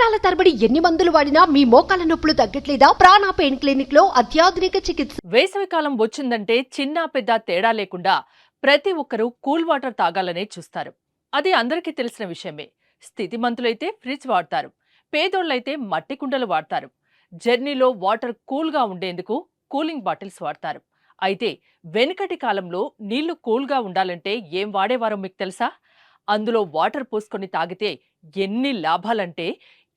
సంవత్సరాల తరబడి ఎన్ని మందులు వాడినా మీ మోకాల నొప్పులు తగ్గట్లేదా? ప్రాణ పెయిన్ క్లినిక్ లో అత్యాధునిక చికిత్స. వేసవికాలం వచ్చిందంటే చిన్న పెద్ద తేడా లేకుండా ప్రతి ఒక్కరూ కూల్ వాటర్ తాగాలనే చూస్తారు. అది అందరికీ తెలిసిన విషయమే. స్థితిమంతులైతే ఫ్రిడ్జ్ వాడతారు, పేదోళ్ళైతే మట్టి కుండలు వాడతారు. జర్నీలో వాటర్ కూల్గా ఉండేందుకు కూలింగ్ బాటిల్స్ వాడతారు. అయితే వెనుకటి కాలంలో నీళ్లు కూల్గా ఉండాలంటే ఏం వాడేవారో మీకు తెలుసా? అందులో వాటర్ పోసుకొని తాగితే ఎన్ని లాభాలంటే,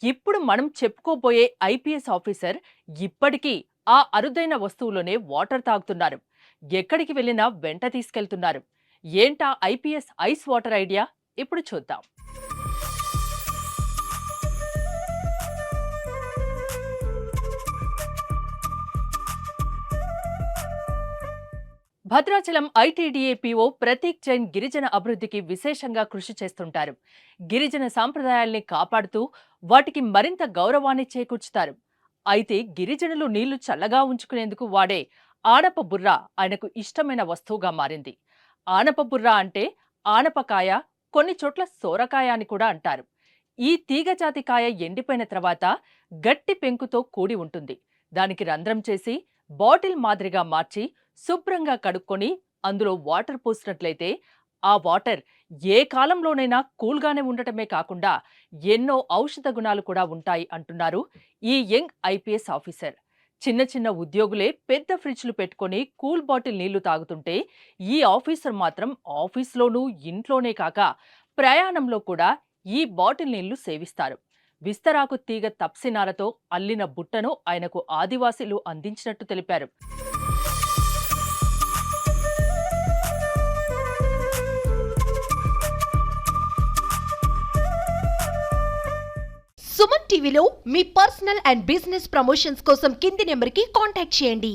ఇప్పుడు మనం చెప్పుకోబోయే ఐపీఎస్ ఆఫీసర్ ఇప్పటికీ ఆ అరుదైన వస్తువులోనే వాటర్ తాగుతున్నారు. ఎక్కడికి వెళ్ళినా వెంట తీసుకెళ్తున్నారు. ఏంటా ఐపీఎస్ ఐస్ వాటర్ ఐడియా? ఇప్పుడు చూద్దాం. భద్రాచలం ఐటీడీఏ పీఓ ప్రతీక్ జైన్ గిరిజన అభివృద్ధికి విశేషంగా కృషి చేస్తుంటారు. గిరిజన సాంప్రదాయాల్ని కాపాడుతూ వాటికి మరింత గౌరవాన్ని చేకూర్చుతారు. అయితే గిరిజనులు నీళ్లు చల్లగా ఉంచుకునేందుకు వాడే ఆనప బుర్ర ఆయనకు ఇష్టమైన వస్తువుగా మారింది. ఆనప బుర్ర అంటే ఆనపకాయ, కొన్ని చోట్ల సోరకాయ అని కూడా అంటారు. ఈ తీగజాతి కాయ ఎండిపోయిన తర్వాత గట్టి పెంకుతో కూడి ఉంటుంది. దానికి రంధ్రం చేసి బాటిల్ మాదిరిగా మార్చి శుభ్రంగా కడుక్కొని అందులో వాటర్ పోసినట్లయితే ఆ వాటర్ ఏ కాలంలోనైనా కూల్గానే ఉండటమే కాకుండా ఎన్నో ఔషధ గుణాలు కూడా ఉంటాయి అంటున్నారు ఈ యంగ్ ఐపీఎస్ ఆఫీసర్. చిన్న చిన్న ఉద్యోగులే పెద్ద ఫ్రిడ్జ్లు పెట్టుకొని కూల్ బాటిల్ నీళ్లు తాగుతుంటే, ఈ ఆఫీసర్ మాత్రం ఆఫీస్లోనూ ఇంట్లోనే కాక ప్రయాణంలో కూడా ఈ బాటిల్ నీళ్లు సేవిస్తారు. విస్తరాకు తీగ తప్సినారతో అల్లిన బుట్టను ఆయనకు ఆదివాసీలు అందించినట్టు తెలిపారు. సుమన్ టీవీలో మీ పర్సనల్ అండ్ బిజినెస్ ప్రమోషన్స్ కోసం కింది నెంబర్కి కాంటాక్ట్ చేయండి.